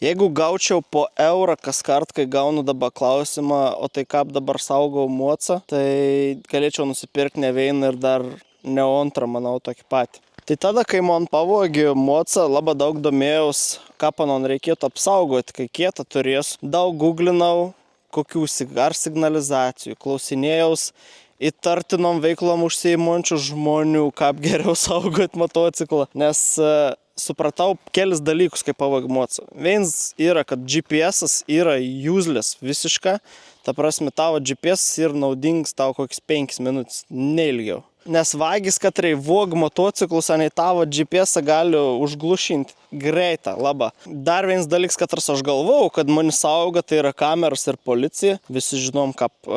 Jeigu gaučiau po eurą kas kart, kai gaunu dabar klausimą, o tai kaip dabar saugau mocą, tai galėčiau nusipirkti ne vieną ir dar ne antrą, manau, tokį patį. Tai tada, kai man pavogė mocą, labai daug domėjaus, ką man reikėtų apsaugoti, kai kietą turės. Daug googlinau, kokių ar signalizacijų, klausinėjaus įtartinom veiklom užsiimančių žmonių, kaip geriau saugoti motociklą, nes supratau kelis dalykus, kaip pavogė mocą. Vienas yra, kad GPS yra useless visiška, ta prasme, tavo GPS yra naudingas tau kokius 5 minutės, neilgiau. Nes vagis, katrai vog motociklus, ane tavo GPS gali užglušinti greitą, labai. Dar vienas dalykas, kad aš galvojau, kad mane saugo, tai yra kameros ir policija. Visi žinom, kaip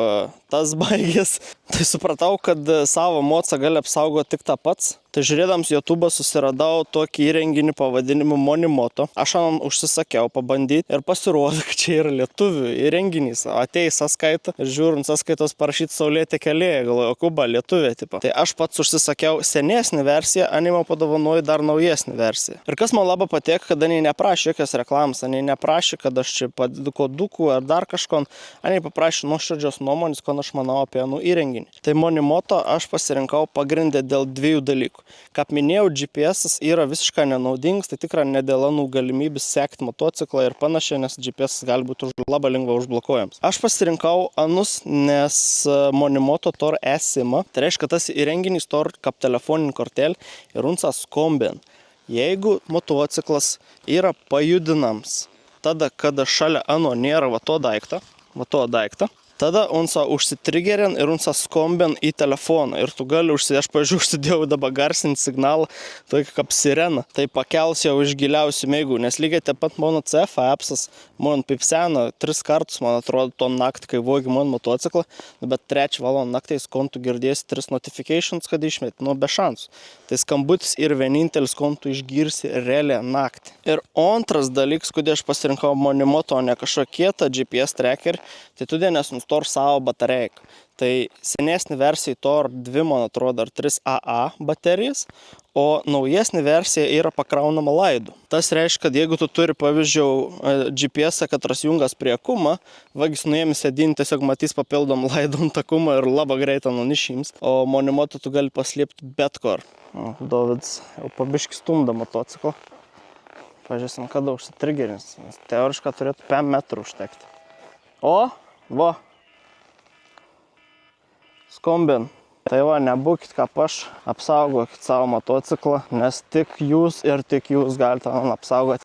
tas baigės. Tai supratau, kad savo mocą gali apsaugoti tik tą pats. Tai žiūrėdams YouTube susiradau tokį įrenginį pavadinimu Monimoto. Aš užsisakiau pabandyti ir pasirodė, kad čia yra lietuvių įrenginys. Atėjai sąskaitą ir žiūrint sąskaitos parašyti saulėtė kelyje, galvoju, kuba lietuvė tipo. Tai aš pats užsisakiau senesnį versiją, animo padovanoju dar naujesnį versiją. Ir kas man labai patiko, kad jie neprašė jokios reklamos, jie neprašė, kad aš čia padedu kodukų ar dar kažko, jie paprašė nuoširdžios nuomonės, ko aš manau apie įrenginį. Tai Monimoto aš pasirinkau pagrindę dėl dviejų dalykų. Kaip minėjau, GPS yra visiškai nenaudingas, tai tikrai ne dėl galimybės sekti motociklą ir panašiai, nes GPS gali būti labai lengvai užblokuojamas. Aš pasirinkau anus, nes Monimoto tor eSIM, tai reiškia, tas įrenginys tor kaip telefoninį kortelį ir unsas kombin. Jeigu motociklas yra pajudinams, tada, kada šalia ano nėra va to daikto, tada unsa užsitrigerin ir unsa skombin į telefoną. Ir tu gali aš užsidėjau dabar garsinį signalą, tokį kaip sirena. Tai pakels jau iš giliausių mėgų, nes lygiai taip pat mano CF appsas, man pipsena 3 kartus, man atrodo, to naktį, kai vogi man motociklą, bet 3 valandą naktais kontų girdėsi 3 notifications, kad išmėti, be šansų. Tai skambutis ir vienintelis kontų išgirsi realią naktį. Ir antras dalykas, kodėl aš pasirinkau Monimoto, o ne kažkokį kietą GPS tracker, tai tu dienės nustor savo batarėją. Tai senesnė versija tor 2, man atrodo, ar 3 AA baterijas, o naujesnė versija yra pakraunama laidu. Tas reiškia, kad jeigu tu turi, pavyzdžiui, GPS-ą, kad rasjungas prie akuma, vagis nuėmė sėdinį, tiesiog matys papildom laidų ant akumą ir labai greitai nunešims, o Monimoto tu gali paslėpti bet kur. Dovydas jau pabiški stumda motociklą. Pažiūrėsim, kada užsitrigerins, nes teoriškai turėtų 5 metrų užtekti. O, va. Skombin. Tai va, nebūkit kaip aš, apsaugokit savo motociklą, nes tik jūs ir tik jūs galite apsaugoti.